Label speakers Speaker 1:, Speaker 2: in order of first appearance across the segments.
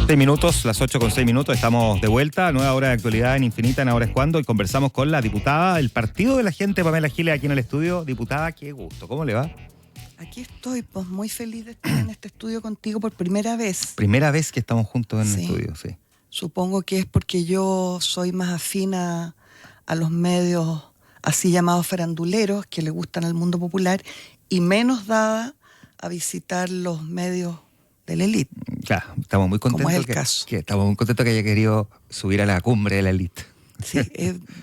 Speaker 1: 6 minutos, las 8:06, estamos de vuelta, nueva hora de actualidad en Infinita, en Ahora es Cuando, y conversamos con la diputada del Partido de la Gente, Pamela Giles, aquí en el estudio. Diputada, qué gusto, ¿cómo le va?
Speaker 2: Aquí estoy, pues muy feliz de estar en este estudio contigo por primera vez.
Speaker 1: Primera vez que estamos juntos en el
Speaker 2: Sí.
Speaker 1: estudio, sí.
Speaker 2: Supongo que es porque yo soy más afina a los medios así llamados faranduleros que le gustan al mundo popular y menos dada a visitar los medios de la élite.
Speaker 1: Claro, estamos muy contentos.
Speaker 2: Como es el caso.
Speaker 1: Estamos muy contentos que haya querido subir a la cumbre de la élite.
Speaker 2: Sí,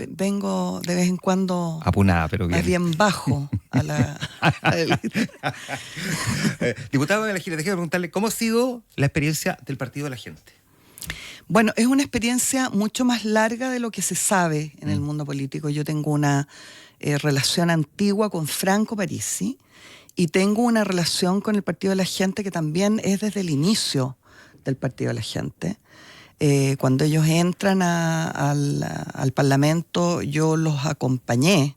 Speaker 2: vengo de vez en cuando
Speaker 1: Apunada, pero bien.
Speaker 2: más bien bajo a la élite.
Speaker 1: Diputada Pamela Giles, déjeme preguntarle, ¿cómo ha sido la experiencia del Partido de la Gente?
Speaker 2: Bueno, es una experiencia mucho más larga de lo que se sabe en el mundo político. Yo tengo una relación antigua con Franco Parisi y tengo una relación con el Partido de la Gente que también es desde el inicio del Partido de la Gente. Cuando ellos entran al Parlamento, yo los acompañé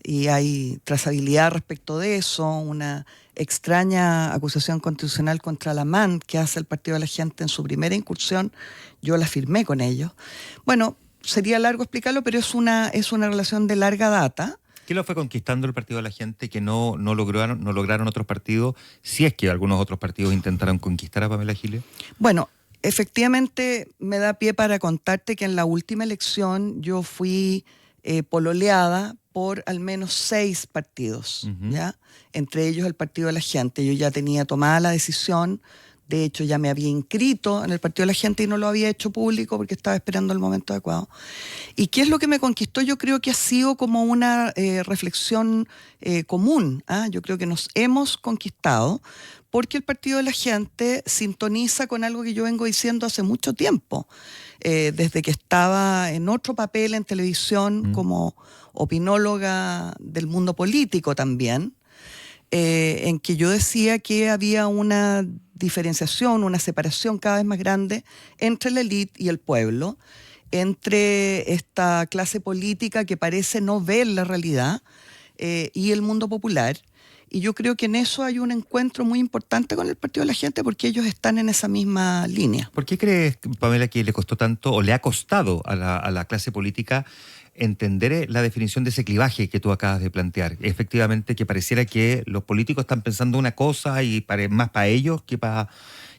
Speaker 2: y hay trazabilidad respecto de eso, una extraña acusación constitucional contra la MAN que hace el Partido de la Gente en su primera incursión, yo la firmé con ellos. Bueno, sería largo explicarlo, pero es una relación de larga data.
Speaker 1: ¿Qué lo fue conquistando el Partido de la Gente que no lograron otros partidos, si es que algunos otros partidos intentaron conquistar a Pamela Giles?
Speaker 2: Bueno, efectivamente me da pie para contarte que en la última elección yo fui pololeada por al menos 6 partidos, ¿ya? Entre ellos el Partido de la Gente. Yo ya tenía tomada la decisión, de hecho ya me había inscrito en el Partido de la Gente y no lo había hecho público porque estaba esperando el momento adecuado. ¿Y qué es lo que me conquistó? Yo creo que ha sido como una reflexión común, ¿ah? Yo creo que nos hemos conquistado porque el Partido de la Gente sintoniza con algo que yo vengo diciendo hace mucho tiempo, desde que estaba en otro papel en televisión como opinóloga del mundo político también, en que yo decía que había una diferenciación, una separación cada vez más grande entre la élite y el pueblo, entre esta clase política que parece no ver la realidad y el mundo popular. Y yo creo que en eso hay un encuentro muy importante con el Partido de la Gente porque ellos están en esa misma línea.
Speaker 1: ¿Por qué crees, Pamela, que le costó tanto o le ha costado a la clase política entender la definición de ese clivaje que tú acabas de plantear? Efectivamente, que pareciera que los políticos están pensando una cosa y más para ellos que para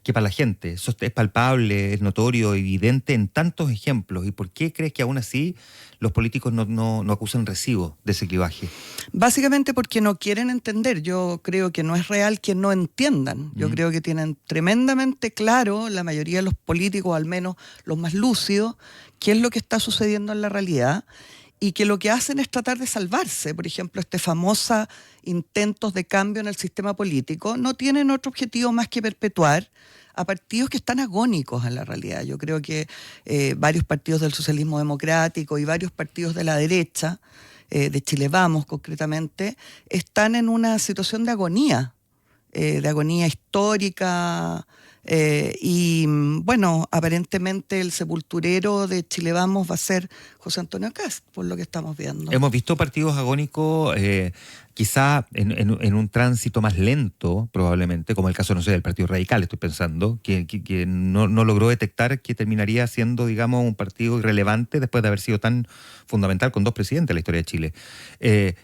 Speaker 1: la gente. Eso es palpable, es notorio, evidente en tantos ejemplos. ¿Y por qué crees que aún así los políticos no acusan recibo de ese clivaje?
Speaker 2: Básicamente porque no quieren entender. Yo creo que no es real que no entiendan. Yo creo que tienen tremendamente claro, la mayoría de los políticos, al menos los más lúcidos, qué es lo que está sucediendo en la realidad y que lo que hacen es tratar de salvarse. Por ejemplo, famosa intentos de cambio en el sistema político no tienen otro objetivo más que perpetuar a partidos que están agónicos en la realidad. Yo creo que varios partidos del socialismo democrático y varios partidos de la derecha, de Chile Vamos concretamente, están en una situación de agonía histórica. Y bueno, aparentemente el sepulturero de Chile Vamos va a ser José Antonio Kast, por lo que estamos viendo.
Speaker 1: Hemos visto partidos agónicos, quizá en un tránsito más lento, probablemente, como el caso, no sé, del Partido Radical, estoy pensando, que no logró detectar que terminaría siendo, digamos, un partido irrelevante después de haber sido tan fundamental con 2 presidentes en la historia de Chile.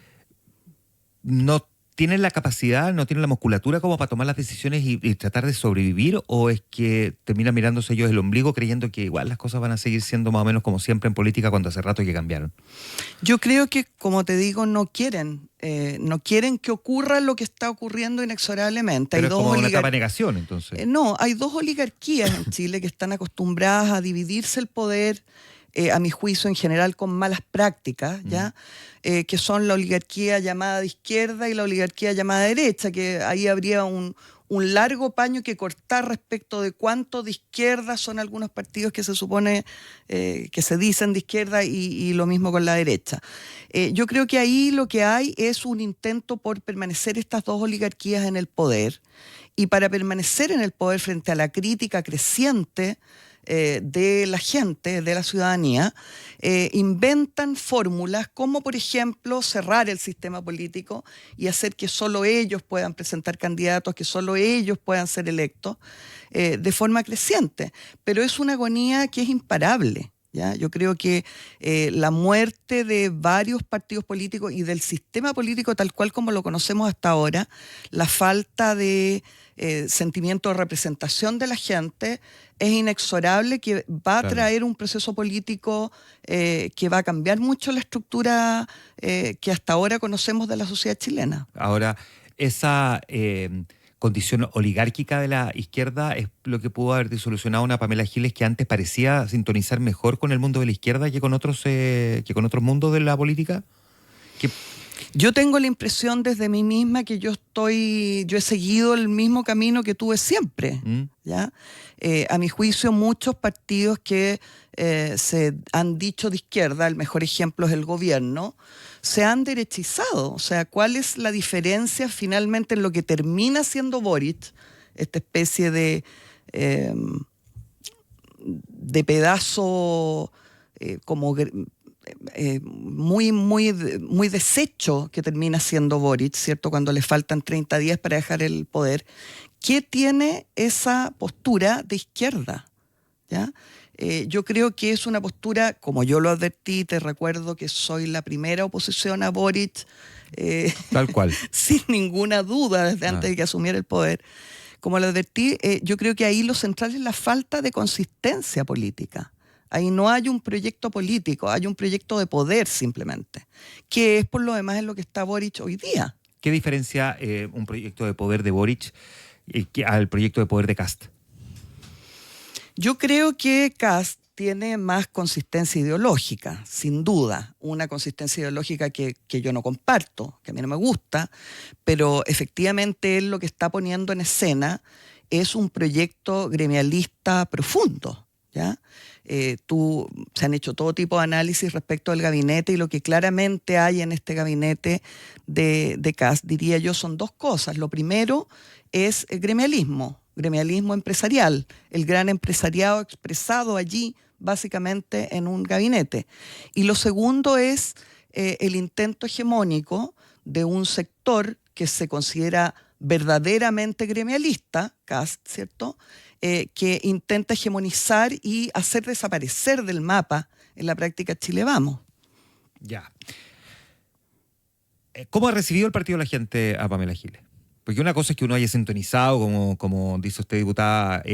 Speaker 1: No ¿tienen la capacidad, no tienen la musculatura como para tomar las decisiones y tratar de sobrevivir? ¿O es que terminan mirándose ellos el ombligo creyendo que igual las cosas van a seguir siendo más o menos como siempre en política cuando hace rato que cambiaron?
Speaker 2: Yo creo que, como te digo, no quieren que ocurra lo que está ocurriendo inexorablemente.
Speaker 1: Pero es como una etapa de negación, entonces.
Speaker 2: No, hay 2 oligarquías en Chile que están acostumbradas a dividirse el poder, a mi juicio en general con malas prácticas, ¿ya? Que son la oligarquía llamada de izquierda y la oligarquía llamada de derecha, que ahí habría un largo paño que cortar respecto de cuánto de izquierda son algunos partidos que se supone que se dicen de izquierda y lo mismo con la derecha. Yo creo que ahí lo que hay es un intento por permanecer estas 2 oligarquías en el poder, y para permanecer en el poder frente a la crítica creciente de la gente, de la ciudadanía, inventan fórmulas como, por ejemplo, cerrar el sistema político y hacer que solo ellos puedan presentar candidatos, que solo ellos puedan ser electos, de forma creciente. Pero es una agonía que es imparable. ¿Ya? Yo creo que la muerte de varios partidos políticos y del sistema político tal cual como lo conocemos hasta ahora, la falta de sentimiento de representación de la gente, es inexorable, que va a traer un proceso político que va a cambiar mucho la estructura que hasta ahora conocemos de la sociedad chilena.
Speaker 1: Ahora, esa condición oligárquica de la izquierda es lo que pudo haber disolucionado una Pamela Giles que antes parecía sintonizar mejor con el mundo de la izquierda que con otros mundos de la política.
Speaker 2: Yo tengo la impresión desde mí misma que yo he seguido el mismo camino que tuve siempre. ¿Ya? A mi juicio, muchos partidos que se han dicho de izquierda, el mejor ejemplo es el gobierno, se han derechizado. O sea, ¿cuál es la diferencia finalmente en lo que termina siendo Boric, esta especie de pedazo como muy deshecho que termina siendo Boric, ¿cierto? Cuando le faltan 30 días para dejar el poder, ¿qué tiene esa postura de izquierda? ¿Ya? Yo creo que es una postura, como yo lo advertí, te recuerdo que soy la primera oposición a Boric,
Speaker 1: tal cual,
Speaker 2: sin ninguna duda desde antes de que asumiera el poder. Como lo advertí, yo creo que ahí lo central es la falta de consistencia política. Ahí no hay un proyecto político, hay un proyecto de poder simplemente, que es por lo demás en lo que está Boric hoy día.
Speaker 1: ¿Qué diferencia un proyecto de poder de Boric al proyecto de poder de Kast?
Speaker 2: Yo creo que Kast tiene más consistencia ideológica, sin duda, una consistencia ideológica que yo no comparto, que a mí no me gusta, pero efectivamente él lo que está poniendo en escena es un proyecto gremialista profundo, ¿ya? Se han hecho todo tipo de análisis respecto al gabinete y lo que claramente hay en este gabinete de Kast, diría yo, son dos cosas. Lo primero es el gremialismo empresarial, el gran empresariado expresado allí básicamente en un gabinete. Y lo segundo es el intento hegemónico de un sector que se considera verdaderamente gremialista, Kast, ¿cierto?, que intenta hegemonizar y hacer desaparecer del mapa en la práctica Chile Vamos.
Speaker 1: Ya. ¿Cómo ha recibido el partido de la gente a Pamela Giles? Porque una cosa es que uno haya sintonizado, como dice usted, diputada,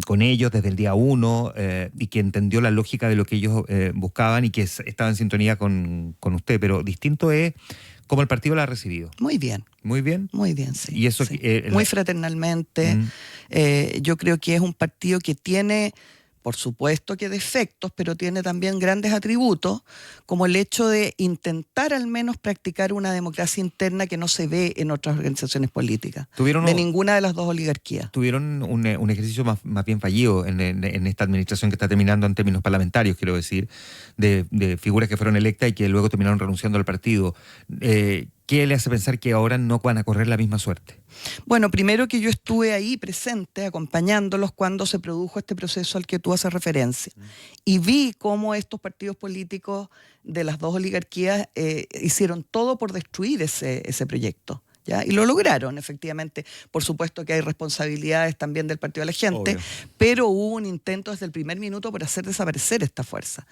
Speaker 1: con ellos desde el día 1 y que entendió la lógica de lo que ellos buscaban y que estaba en sintonía con usted, pero distinto es cómo el partido la ha recibido.
Speaker 2: Muy bien.
Speaker 1: ¿Muy bien?
Speaker 2: Muy bien, sí.
Speaker 1: Y eso,
Speaker 2: sí. Muy fraternalmente. Yo creo que es un partido que tiene, por supuesto que defectos, pero tiene también grandes atributos, como el hecho de intentar al menos practicar una democracia interna que no se ve en otras organizaciones políticas, de ninguna de las dos oligarquías.
Speaker 1: Tuvieron un ejercicio más bien fallido en esta administración que está terminando en términos parlamentarios, quiero decir, de figuras que fueron electas y que luego terminaron renunciando al partido. ¿Qué le hace pensar que ahora no van a correr la misma suerte?
Speaker 2: Bueno, primero que yo estuve ahí presente acompañándolos cuando se produjo este proceso al que tú haces referencia y vi cómo estos partidos políticos de las dos oligarquías hicieron todo por destruir ese proyecto. ¿Ya? Y lo lograron, efectivamente. Por supuesto que hay responsabilidades también del Partido de la Gente, obvio, pero hubo un intento desde el primer minuto por hacer desaparecer esta fuerza.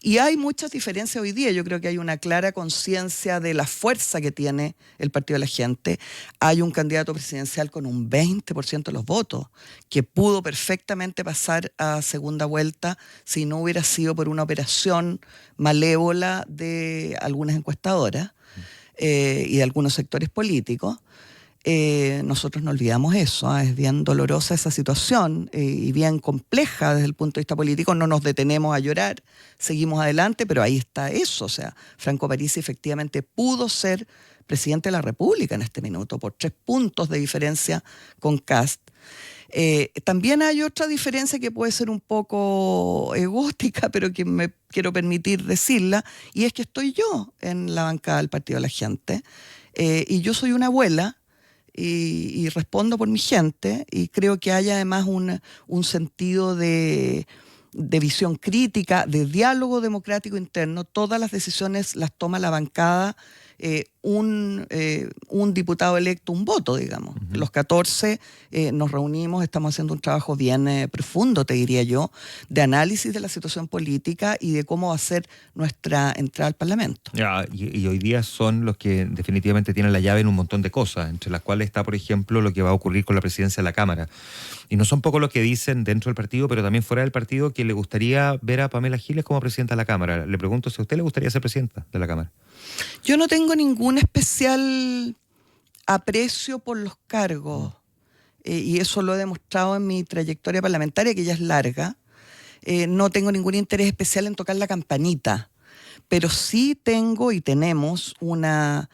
Speaker 2: Y hay muchas diferencias hoy día. Yo creo que hay una clara conciencia de la fuerza que tiene el Partido de la Gente. Hay un candidato presidencial con un 20% de los votos, que pudo perfectamente pasar a segunda vuelta si no hubiera sido por una operación malévola de algunas encuestadoras. Y de algunos sectores políticos. Nosotros no olvidamos eso, es bien dolorosa esa situación y bien compleja desde el punto de vista político. No nos detenemos a llorar, seguimos adelante, pero ahí está eso. O sea, Franco Parisi efectivamente pudo ser presidente de la República en este minuto por 3 puntos de diferencia con Kast. También hay otra diferencia que puede ser un poco egótica, pero que me quiero permitir decirla, y es que estoy yo en la bancada del Partido de la Gente, y yo soy una abuela y respondo por mi gente, y creo que hay además un sentido de de visión crítica, de diálogo democrático interno. Todas las decisiones las toma la bancada, un diputado electo, un voto, digamos. Uh-huh. Los 14 nos reunimos, estamos haciendo un trabajo bien profundo, te diría yo, de análisis de la situación política y de cómo va a ser nuestra entrada al Parlamento.
Speaker 1: Y hoy día son los que definitivamente tienen la llave en un montón de cosas, entre las cuales está, por ejemplo, lo que va a ocurrir con la presidencia de la Cámara. Y no son pocos los que dicen dentro del partido, pero también fuera del partido, que le gustaría ver a Pamela Giles como presidenta de la Cámara. Le pregunto si a usted le gustaría ser presidenta de la Cámara.
Speaker 2: Yo no tengo ningún especial aprecio por los cargos, y eso lo he demostrado en mi trayectoria parlamentaria, que ya es larga. No tengo ningún interés especial en tocar la campanita, pero sí tengo y tenemos una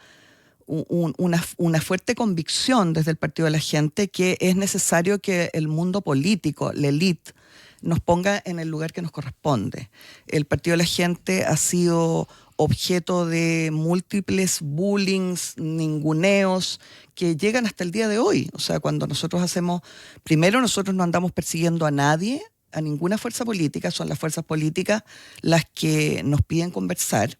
Speaker 2: fuerte convicción desde el Partido de la Gente que es necesario que el mundo político, la élite, nos ponga en el lugar que nos corresponde. El Partido de la Gente ha sido objeto de múltiples bullings, ninguneos, que llegan hasta el día de hoy. O sea, cuando nosotros nosotros no andamos persiguiendo a nadie, a ninguna fuerza política, son las fuerzas políticas las que nos piden conversar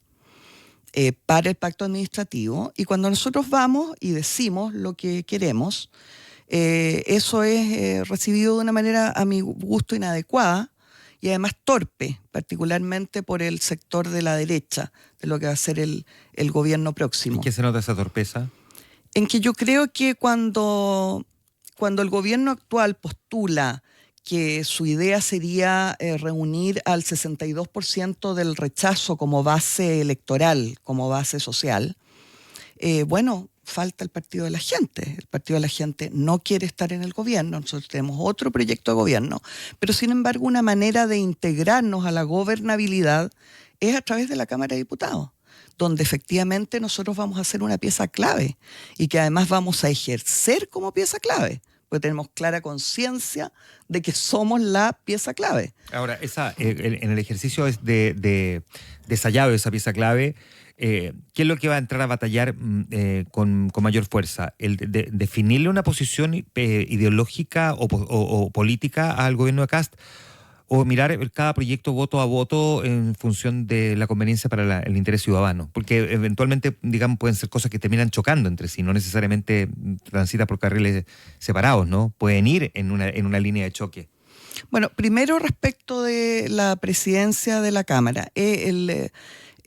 Speaker 2: para el pacto administrativo, y cuando nosotros vamos y decimos lo que queremos, eso es recibido de una manera a mi gusto inadecuada y además torpe, particularmente por el sector de la derecha, de lo que va a ser el gobierno próximo.
Speaker 1: ¿En qué se nota esa torpeza?
Speaker 2: En que yo creo que cuando el gobierno actual postula que su idea sería reunir al 62% del rechazo como base electoral, como base social, falta el Partido de la Gente. El Partido de la Gente no quiere estar en el gobierno, nosotros tenemos otro proyecto de gobierno, pero sin embargo una manera de integrarnos a la gobernabilidad es a través de la Cámara de Diputados, donde efectivamente nosotros vamos a ser una pieza clave y que además vamos a ejercer como pieza clave, porque tenemos clara conciencia de que somos la pieza clave.
Speaker 1: Ahora, en el ejercicio de esa llave, esa pieza clave, ¿qué es lo que va a entrar a batallar con mayor fuerza? ¿El definirle una posición ideológica o política al gobierno de Kast? ¿O mirar cada proyecto voto a voto en función de la conveniencia para el interés ciudadano? Porque eventualmente, digamos, pueden ser cosas que terminan chocando entre sí, no necesariamente transitan por carriles separados, ¿no? Pueden ir en una línea de choque.
Speaker 2: Bueno, primero respecto de la presidencia de la Cámara.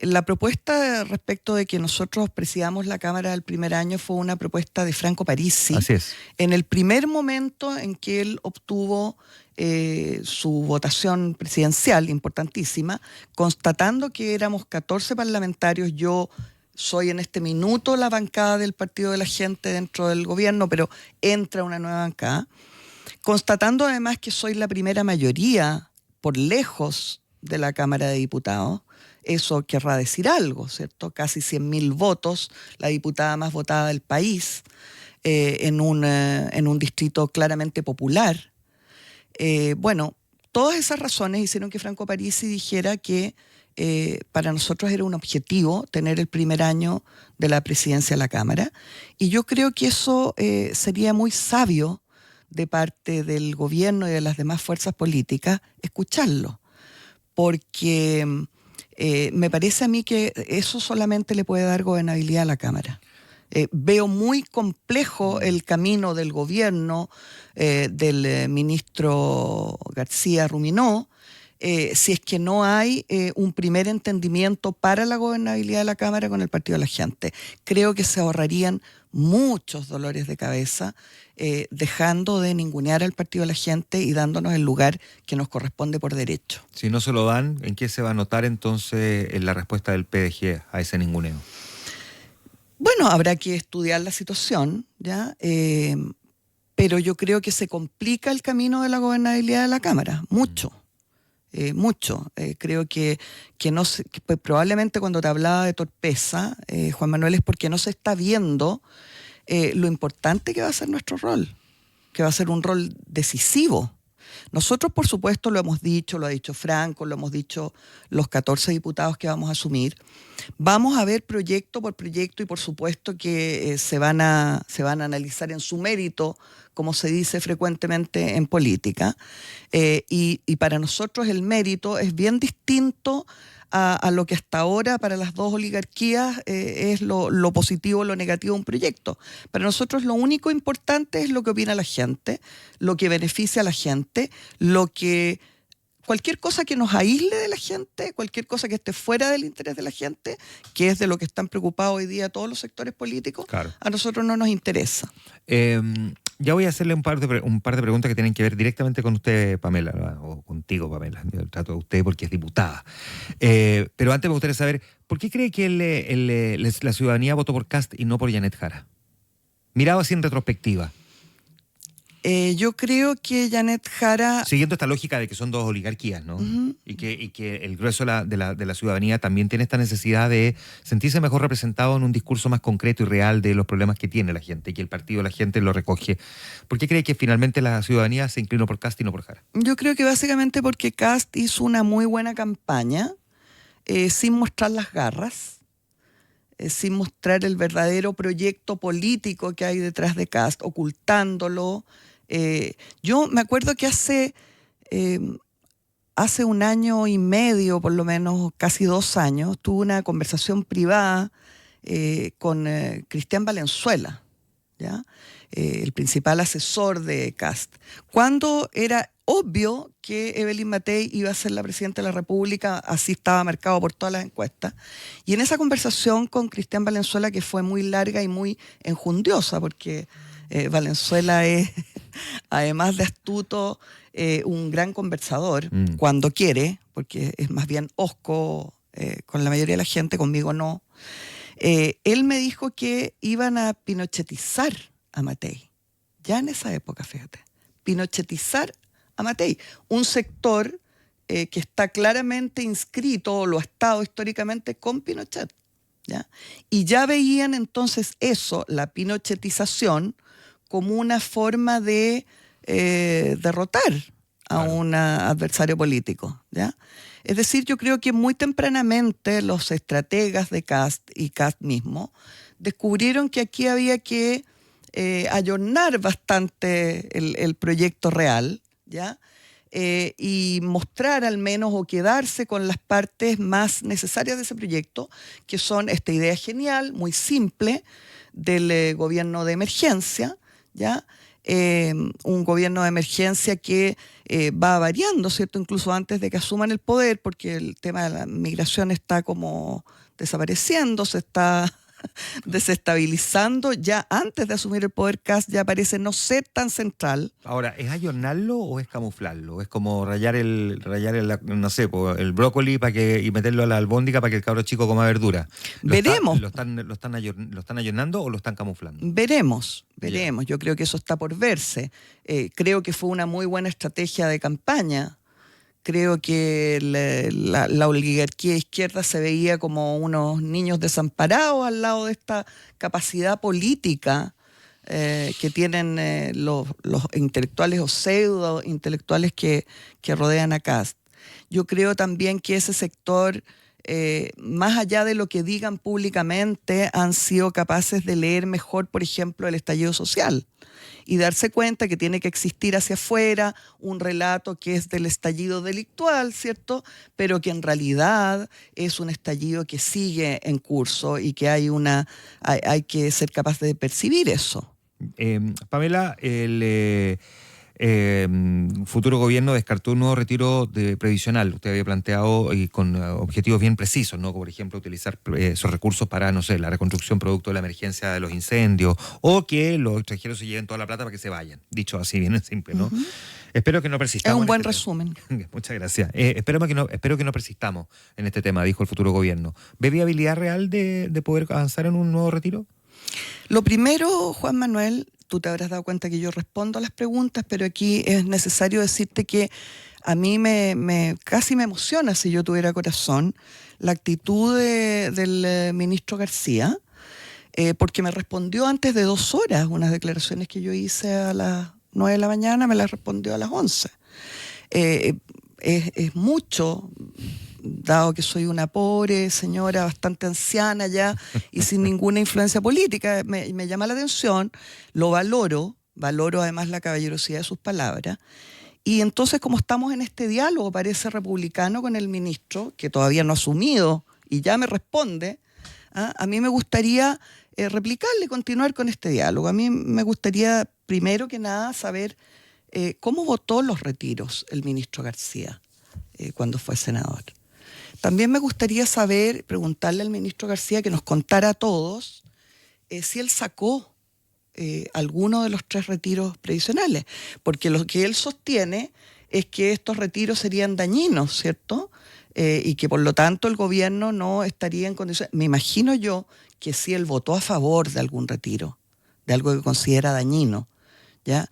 Speaker 2: La propuesta respecto de que nosotros presidamos la Cámara el primer año fue una propuesta de Franco Parisi.
Speaker 1: Así es.
Speaker 2: En el primer momento en que él obtuvo su votación presidencial, importantísima, constatando que éramos 14 parlamentarios, yo soy en este minuto la bancada del Partido de la Gente dentro del gobierno, pero entra una nueva bancada, constatando además que soy la primera mayoría, por lejos, de la Cámara de Diputados. Eso querrá decir algo, ¿cierto? Casi 100.000 votos, la diputada más votada del país, en un distrito claramente popular. Todas esas razones hicieron que Franco Parisi dijera que para nosotros era un objetivo tener el primer año de la presidencia de la Cámara, y yo creo que eso sería muy sabio de parte del gobierno y de las demás fuerzas políticas escucharlo, porque me parece a mí que eso solamente le puede dar gobernabilidad a la Cámara. Veo muy complejo el camino del gobierno del ministro García Ruminó, si es que no hay un primer entendimiento para la gobernabilidad de la Cámara con el Partido de la Gente. Creo que se ahorrarían muchos dolores de cabeza dejando de ningunear al Partido de la Gente y dándonos el lugar que nos corresponde por derecho.
Speaker 1: Si no se lo dan, ¿en qué se va a notar entonces en la respuesta del PDG a ese ninguneo?
Speaker 2: Bueno, habrá que estudiar la situación, ¿ya? Pero yo creo que se complica el camino de la gobernabilidad de la Cámara, mucho. Creo que probablemente cuando te hablaba de torpeza, Juan Manuel, es porque no se está viendo lo importante que va a ser nuestro rol, que va a ser un rol decisivo. Nosotros, por supuesto, lo hemos dicho, lo ha dicho Franco, lo hemos dicho los 14 diputados que vamos a asumir. Vamos a ver proyecto por proyecto y por supuesto que se van a analizar en su mérito como se dice frecuentemente en política, y para nosotros el mérito es bien distinto a lo que hasta ahora para las dos oligarquías es lo positivo o lo negativo de un proyecto. Para nosotros lo único importante es lo que opina la gente, lo que beneficia a la gente, cualquier cosa que nos aísle de la gente, cualquier cosa que esté fuera del interés de la gente, que es de lo que están preocupados hoy día todos los sectores políticos, claro, a nosotros no nos interesa.
Speaker 1: Ya voy a hacerle un par de preguntas que tienen que ver directamente con usted, Pamela, o contigo, Pamela. Yo trato de usted porque es diputada. Pero antes me gustaría saber, ¿por qué cree que la ciudadanía votó por Kast y no por Janet Jara? Mirado así en retrospectiva.
Speaker 2: Yo creo que Janet Jara...
Speaker 1: Siguiendo esta lógica de que son dos oligarquías, ¿no? Uh-huh. Y que el grueso de la ciudadanía también tiene esta necesidad de sentirse mejor representado en un discurso más concreto y real de los problemas que tiene la gente, y que el partido de la gente lo recoge. ¿Por qué cree que finalmente la ciudadanía se inclinó por Kast y no por Jara?
Speaker 2: Yo creo que básicamente porque Kast hizo una muy buena campaña, sin mostrar las garras, sin mostrar el verdadero proyecto político que hay detrás de Kast, ocultándolo. Yo me acuerdo que hace 1 año y medio, por lo menos casi 2 años, tuve una conversación privada con Cristian Valenzuela, ¿ya? El principal asesor de Kast, cuando era obvio que Evelyn Matei iba a ser la presidenta de la República, así estaba marcado por todas las encuestas. Y en esa conversación con Cristian Valenzuela, que fue muy larga y muy enjundiosa, porque Valenzuela es, además de astuto, un gran conversador cuando quiere, porque es más bien hosco con la mayoría de la gente, conmigo no. Él me dijo que iban a pinochetizar a Matei. Ya en esa época, fíjate, pinochetizar a Matei, un sector que está claramente inscrito, o lo ha estado históricamente, con Pinochet, ¿ya? Y ya veían entonces eso, la pinochetización, como una forma de derrotar a un adversario político, ¿ya? Es decir, yo creo que muy tempranamente los estrategas de Kast y Kast mismo descubrieron que aquí había que ayornar bastante el proyecto real, ¿ya? Y mostrar al menos o quedarse con las partes más necesarias de ese proyecto, que son esta idea genial, muy simple, del gobierno de emergencia, ¿ya? Un gobierno de emergencia que va variando, ¿cierto? Incluso antes de que asuman el poder, porque el tema de la migración está como desapareciendo, se está desestabilizando. Ya antes de asumir el poder, Kast ya parece no ser tan central.
Speaker 1: Ahora, ¿es ayornarlo o es camuflarlo? ¿Es como rayar el no sé, el brócoli y meterlo a la albóndiga para que el cabro chico coma verdura?
Speaker 2: Veremos.
Speaker 1: ¿Lo están ayornando o lo están camuflando?
Speaker 2: Veremos. Yo creo que eso está por verse. Creo que fue una muy buena estrategia de campaña. Creo que la oligarquía izquierda se veía como unos niños desamparados al lado de esta capacidad política que tienen los intelectuales o pseudo intelectuales que rodean a Kast. Yo creo también que ese sector, más allá de lo que digan públicamente, han sido capaces de leer mejor, por ejemplo, el estallido social, y darse cuenta que tiene que existir hacia afuera un relato que es del estallido delictual, ¿cierto? Pero que en realidad es un estallido que sigue en curso y que hay que ser capaz de percibir eso.
Speaker 1: Pamela, el futuro gobierno descartó un nuevo retiro previsional. Usted había planteado y con objetivos bien precisos, ¿no? Como por ejemplo utilizar esos recursos para, no sé, la reconstrucción producto de la emergencia de los incendios, o que los extranjeros se lleven toda la plata para que se vayan. Dicho así, bien simple, ¿no? Uh-huh. Espero que no persistamos.
Speaker 2: Es un buen resumen.
Speaker 1: Muchas gracias. Espero que no persistamos en este tema, dijo el futuro gobierno. ¿Ve viabilidad real de poder avanzar en un nuevo retiro?
Speaker 2: Lo primero, Juan Manuel, tú te habrás dado cuenta que yo respondo a las preguntas, pero aquí es necesario decirte que a mí casi me emociona, si yo tuviera corazón, la actitud del ministro García, porque me respondió antes de 2 horas unas declaraciones que yo hice a las 9 de la mañana, me las respondió a las 11. Es mucho, dado que soy una pobre señora bastante anciana ya y sin ninguna influencia política. Me llama la atención, lo valoro, valoro además la caballerosidad de sus palabras. Y entonces, como estamos en este diálogo, parece republicano con el ministro, que todavía no ha asumido y ya me responde, a mí me gustaría replicarle, continuar con este diálogo. A mí me gustaría, primero que nada, saber cómo votó los retiros el ministro García cuando fue senador. También me gustaría saber, preguntarle al ministro García que nos contara a todos si él sacó alguno de los 3 retiros previsionales, porque lo que él sostiene es que estos retiros serían dañinos, ¿cierto? Y que por lo tanto el gobierno no estaría en condiciones. Me imagino yo que si él votó a favor de algún retiro, de algo que considera dañino, ¿ya?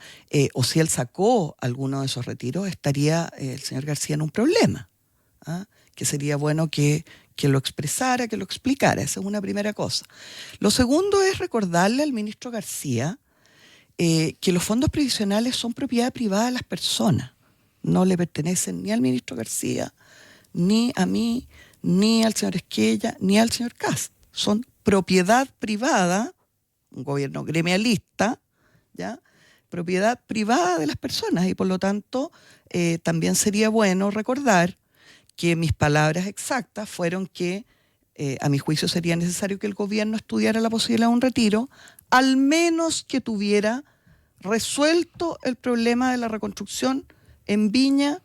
Speaker 2: O si él sacó alguno de esos retiros, estaría el señor García en un problema, ¿ah? Que sería bueno que lo expresara, que lo explicara. Esa es una primera cosa. Lo segundo es recordarle al ministro García que los fondos previsionales son propiedad privada de las personas. No le pertenecen ni al ministro García, ni a mí, ni al señor Esquella, ni al señor Kast. Son propiedad privada, un gobierno gremialista, ¿ya? Propiedad privada de las personas, y por lo tanto también sería bueno recordar que mis palabras exactas fueron que a mi juicio sería necesario que el gobierno estudiara la posibilidad de un retiro, al menos que tuviera resuelto el problema de la reconstrucción en Viña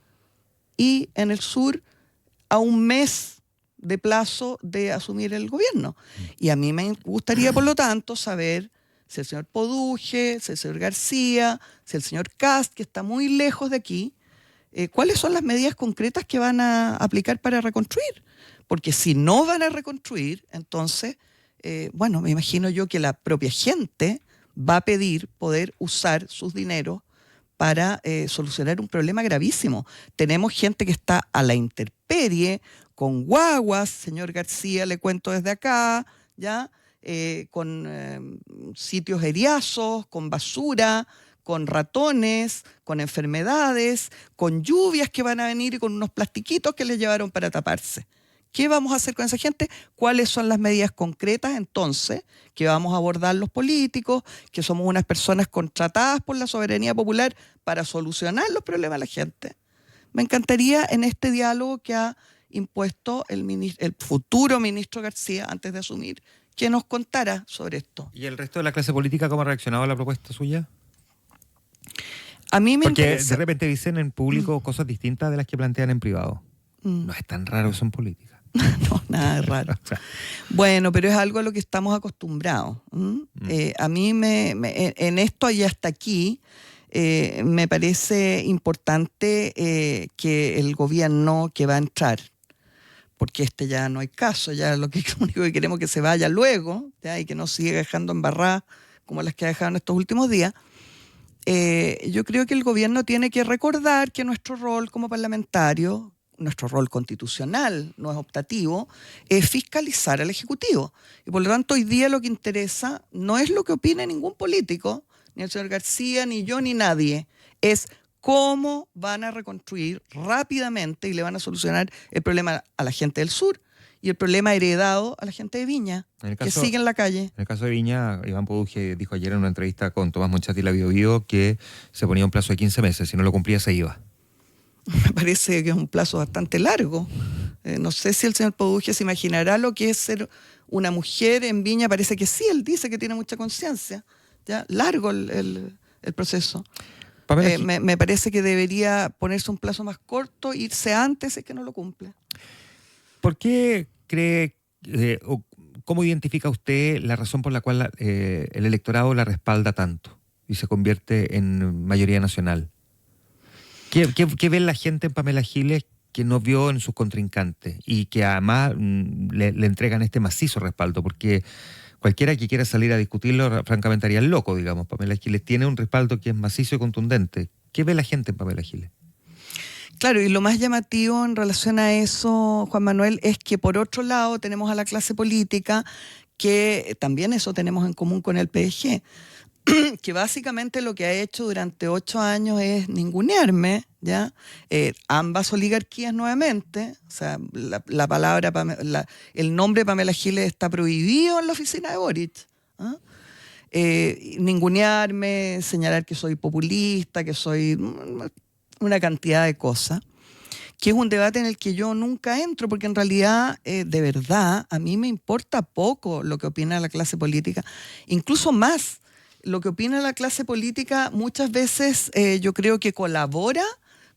Speaker 2: y en el sur a un mes de plazo de asumir el gobierno. Y a mí me gustaría, por lo tanto, saber si el señor Poduje, si el señor García, si el señor Kast, que está muy lejos de aquí, ¿cuáles son las medidas concretas que van a aplicar para reconstruir? Porque si no van a reconstruir, entonces, me imagino yo que la propia gente va a pedir poder usar sus dineros para solucionar un problema gravísimo. Tenemos gente que está a la intemperie, con guaguas, señor García, le cuento desde acá, ¿ya? Con sitios heriazos, con basura, con ratones, con enfermedades, con lluvias que van a venir y con unos plastiquitos que les llevaron para taparse. ¿Qué vamos a hacer con esa gente? ¿Cuáles son las medidas concretas entonces que vamos a abordar los políticos, que somos unas personas contratadas por la soberanía popular para solucionar los problemas de la gente? Me encantaría en este diálogo que ha impuesto el futuro ministro García antes de asumir, que nos contara sobre esto.
Speaker 1: ¿Y el resto de la clase política cómo ha reaccionado a la propuesta suya?
Speaker 2: A mí me
Speaker 1: Porque
Speaker 2: interesa.
Speaker 1: de repente dicen en público cosas distintas de las que plantean en privado. No es tan raro eso en política.
Speaker 2: No, nada de raro.
Speaker 1: O sea,
Speaker 2: Bueno, pero es algo a lo que estamos acostumbrados. A mí en esto y hasta aquí me parece importante que el gobierno que va a entrar, porque ya no hay caso, ya lo único que queremos es que se vaya luego, ¿ya? Y que no siga dejando embarradas como las que ha dejado en estos últimos días. Yo creo que el gobierno tiene que recordar que nuestro rol como parlamentario, nuestro rol constitucional, no es optativo, es fiscalizar al Ejecutivo. Y por lo tanto hoy día lo que interesa no es lo que opine ningún político, ni el señor García, ni yo, ni nadie, es cómo van a reconstruir rápidamente y le van a solucionar el problema a la gente del sur y el problema heredado a la gente de Viña, que sigue en la calle.
Speaker 1: En el caso de Viña, Iván Poduje dijo ayer en una entrevista con Tomás Monchati y la Biobío que se ponía un plazo de 15 meses, si no lo cumplía se iba.
Speaker 2: Me parece que es un plazo bastante largo. No sé si el señor Poduje se imaginará lo que es ser una mujer en Viña. Parece que sí, él dice que tiene mucha conciencia. Ya largo el proceso. Me parece que debería ponerse un plazo más corto, irse antes, es que no lo cumple.
Speaker 1: ¿Por qué cree, o cómo identifica usted la razón por la cual el electorado la respalda tanto y se convierte en mayoría nacional? ¿Qué ve la gente en Pamela Giles que no vio en sus contrincantes y que además le entregan este macizo respaldo? Porque cualquiera que quiera salir a discutirlo, francamente haría el loco, digamos. Pamela Giles tiene un respaldo que es macizo y contundente. ¿Qué ve la gente en Pamela Giles?
Speaker 2: Claro, y lo más llamativo en relación a eso, Juan Manuel, es que por otro lado tenemos a la clase política, que también eso tenemos en común con el PDG, que básicamente lo que ha hecho durante 8 años es ningunearme, ¿ya? Ambas oligarquías nuevamente, o sea, la palabra, el nombre Pamela Giles está prohibido en la oficina de Boric, ¿ah? ningunearme, señalar que soy populista, que soy una cantidad de cosas, que es un debate en el que yo nunca entro, porque en realidad, de verdad, a mí me importa poco lo que opina la clase política, incluso más. Lo que opina la clase política muchas veces yo creo que colabora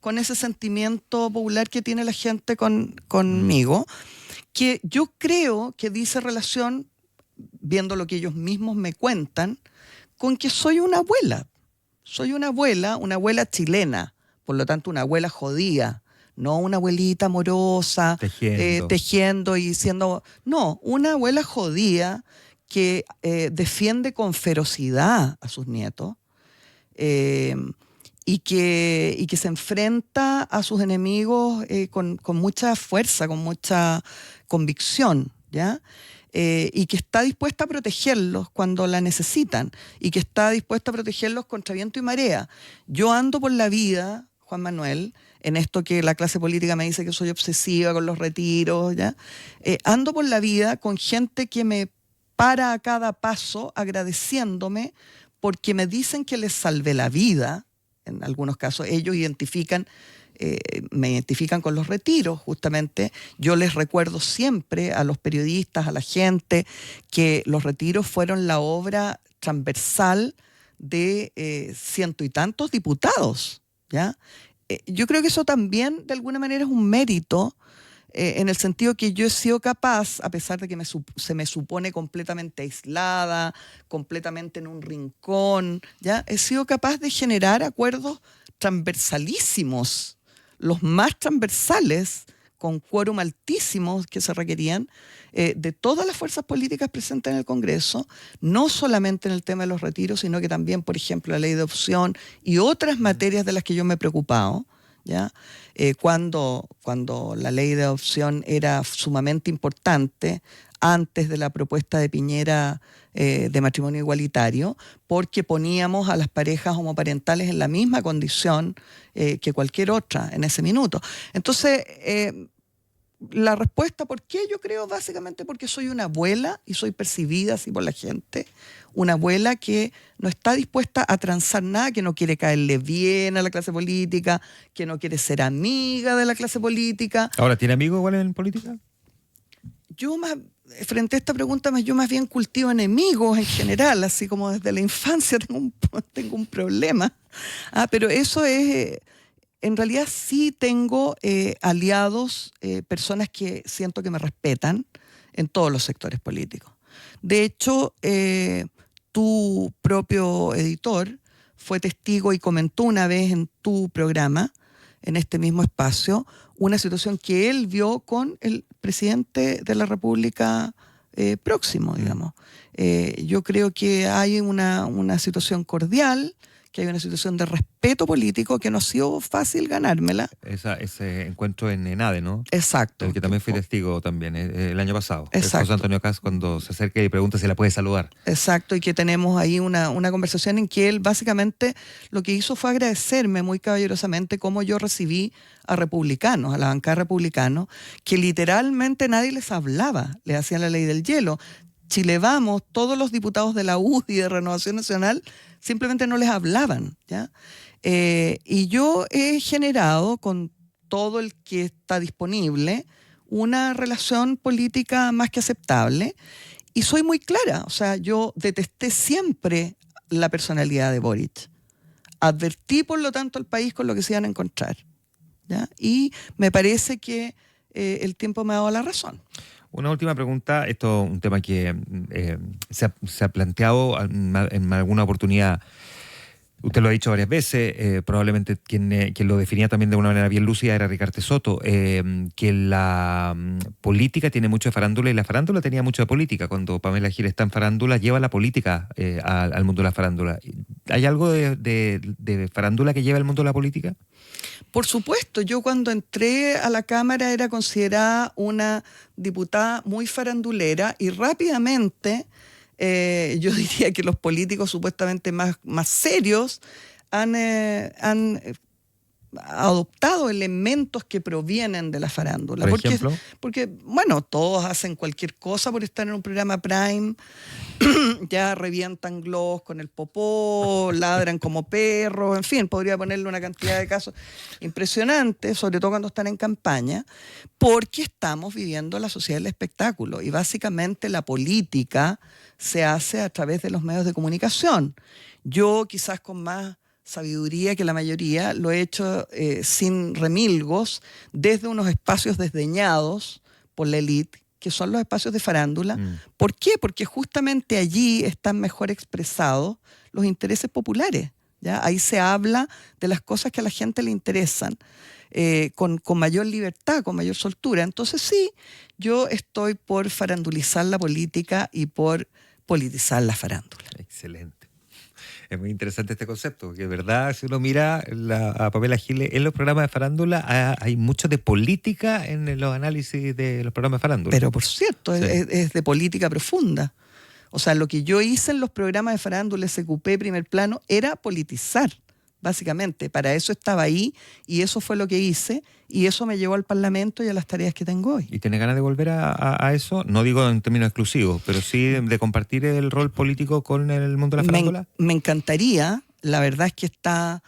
Speaker 2: con ese sentimiento popular que tiene la gente conmigo, que yo creo que dice relación, viendo lo que ellos mismos me cuentan, con que soy una abuela. Soy una abuela chilena, por lo tanto una abuela jodida, no una abuelita amorosa, tejiendo y siendo... No, una abuela jodida que defiende con ferocidad a sus nietos y que se enfrenta a sus enemigos con mucha fuerza, con mucha convicción, ¿ya? Y que está dispuesta a protegerlos cuando la necesitan y que está dispuesta a protegerlos contra viento y marea. Yo ando por la vida, Juan Manuel, en esto que la clase política me dice que soy obsesiva con los retiros, ¿ya? Ando por la vida con gente que me para a cada paso agradeciéndome porque me dicen que les salvé la vida. En algunos casos ellos me identifican con los retiros, justamente. Yo les recuerdo siempre a los periodistas, a la gente, que los retiros fueron la obra transversal de ciento y tantos diputados, ¿ya? Yo creo que eso también, de alguna manera, es un mérito, en el sentido que yo he sido capaz, a pesar de que se me supone completamente aislada, completamente en un rincón, ¿ya? He sido capaz de generar acuerdos transversalísimos, los más transversales, con quórum altísimos que se requerían, de todas las fuerzas políticas presentes en el Congreso, no solamente en el tema de los retiros, sino que también, por ejemplo, la ley de opción y otras materias de las que yo me he preocupado, ¿ya? Cuando la ley de adopción era sumamente importante, antes de la propuesta de Piñera de matrimonio igualitario, porque poníamos a las parejas homoparentales en la misma condición que cualquier otra en ese minuto. Entonces, la respuesta, ¿por qué? Yo creo básicamente porque soy una abuela y soy percibida así por la gente. Una abuela que no está dispuesta a transar nada, que no quiere caerle bien a la clase política, que no quiere ser amiga de la clase política.
Speaker 1: ¿Ahora tiene amigos igual en política?
Speaker 2: Yo frente a esta pregunta, yo más bien cultivo enemigos en general, así como desde la infancia tengo un problema. Pero eso es... En realidad sí tengo aliados, personas que siento que me respetan en todos los sectores políticos. De hecho, tu propio editor fue testigo y comentó una vez en tu programa, en este mismo espacio, una situación que él vio con el presidente de la República próximo, digamos. Yo creo que hay una situación cordial, que hay una situación de respeto político que no ha sido fácil ganármela.
Speaker 1: Ese encuentro en ENADE, ¿no?
Speaker 2: Exacto.
Speaker 1: El que también fui testigo también el año pasado.
Speaker 2: Exacto.
Speaker 1: José Antonio Kast, cuando se acerca y pregunta si la puede saludar.
Speaker 2: Exacto, y que tenemos ahí una conversación en que él básicamente lo que hizo fue agradecerme muy caballerosamente cómo yo recibí a republicanos, a la bancada republicana, que literalmente nadie les hablaba, les hacían la ley del hielo. Chile Vamos, todos los diputados de la UDI y de Renovación Nacional simplemente no les hablaban, ¿ya? Y yo he generado con todo el que está disponible una relación política más que aceptable y soy muy clara, o sea, yo detesté siempre la personalidad de Boric. Advertí, por lo tanto, al país con lo que se iban a encontrar, ¿ya? Y me parece que el tiempo me ha dado la razón.
Speaker 1: Una última pregunta, esto es un tema que se ha planteado en alguna oportunidad. Usted lo ha dicho varias veces, probablemente quien lo definía también de una manera bien lúcida era Ricardo Soto, que la política tiene mucho de farándula y la farándula tenía mucho de política. Cuando Pamela Giles está en farándula, lleva la política al mundo de la farándula. ¿Hay algo de farándula que lleva al mundo de la política?
Speaker 2: Por supuesto, yo cuando entré a la Cámara era considerada una diputada muy farandulera y rápidamente yo diría que los políticos supuestamente más serios han adoptado elementos que provienen de la farándula.
Speaker 1: ¿Por ejemplo?
Speaker 2: Porque, bueno, todos hacen cualquier cosa por estar en un programa prime, ya revientan globos con el popó, ladran como perros, en fin, podría ponerle una cantidad de casos impresionantes, sobre todo cuando están en campaña, porque estamos viviendo la sociedad del espectáculo y básicamente la política se hace a través de los medios de comunicación. Yo quizás con más sabiduría que la mayoría lo he hecho sin remilgos, desde unos espacios desdeñados por la élite, que son los espacios de farándula. ¿Por qué? Porque justamente allí están mejor expresados los intereses populares, ¿ya? Ahí se habla de las cosas que a la gente le interesan, con mayor libertad, con mayor soltura. Entonces sí, yo estoy por farandulizar la política y por politizar la farándula.
Speaker 1: Excelente. Es muy interesante este concepto, porque de verdad, si uno mira a Pamela Giles en los programas de farándula, hay mucho de política en los análisis de los programas de farándula.
Speaker 2: Pero por cierto,
Speaker 1: Sí.
Speaker 2: es de política profunda. O sea, lo que yo hice en los programas de farándula, SQP, Primer Plano, era politizar, básicamente. Para eso estaba ahí y eso fue lo que hice y eso me llevó al Parlamento y a las tareas que tengo hoy.
Speaker 1: ¿Y tienes ganas de volver a eso? No digo en términos exclusivos, pero sí de compartir el rol político con el mundo de la farándula.
Speaker 2: Me encantaría, la verdad es que está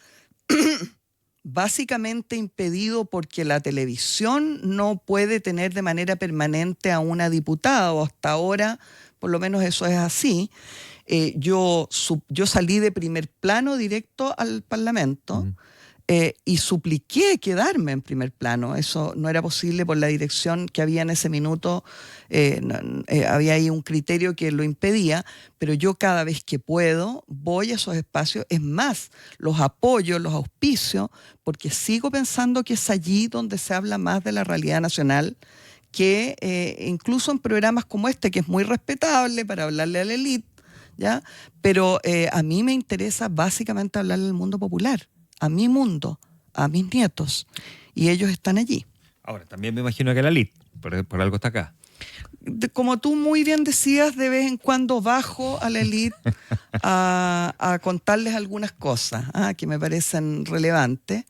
Speaker 2: básicamente impedido porque la televisión no puede tener de manera permanente a una diputada, o hasta ahora por lo menos eso es así. Yo salí de Primer Plano directo al Parlamento y supliqué quedarme en Primer Plano. Eso no era posible por la dirección que había en ese minuto. Había ahí un criterio que lo impedía, pero yo cada vez que puedo voy a esos espacios. Es más, los apoyo, los auspicio, porque sigo pensando que es allí donde se habla más de la realidad nacional, que incluso en programas como este, que es muy respetable para hablarle a la élite, ¿ya? Pero a mí me interesa básicamente hablarle al mundo popular, a mi mundo, a mis nietos, y ellos están allí.
Speaker 1: Ahora, también me imagino que la LIT, por algo está acá.
Speaker 2: Como tú muy bien decías, de vez en cuando bajo a la élite a contarles algunas cosas que me parecen relevantes.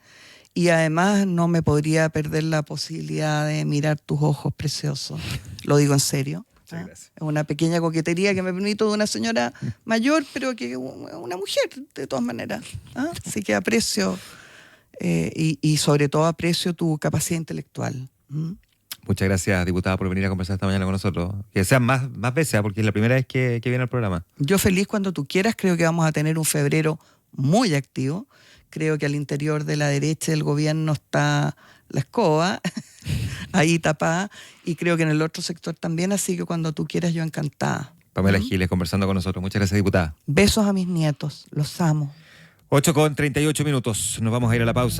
Speaker 2: Y además no me podría perder la posibilidad de mirar tus ojos preciosos. Lo digo en serio.
Speaker 1: Muchas gracias.
Speaker 2: Es una pequeña coquetería que me permito de una señora mayor, pero que es una mujer, de todas maneras. Así que aprecio, y sobre todo aprecio tu capacidad intelectual.
Speaker 1: Muchas gracias, diputada, por venir a conversar esta mañana con nosotros. Que sean más veces, porque es la primera vez que viene al programa.
Speaker 2: Yo feliz cuando tú quieras. Creo que vamos a tener un febrero muy activo. Creo que al interior de la derecha del gobierno está la escoba, ahí tapada, y creo que en el otro sector también, así que cuando tú quieras, yo encantada.
Speaker 1: Pamela Giles conversando con nosotros. Muchas gracias, diputada.
Speaker 2: Besos a mis nietos, los amo.
Speaker 1: 8:38. Nos vamos a ir a la pausa.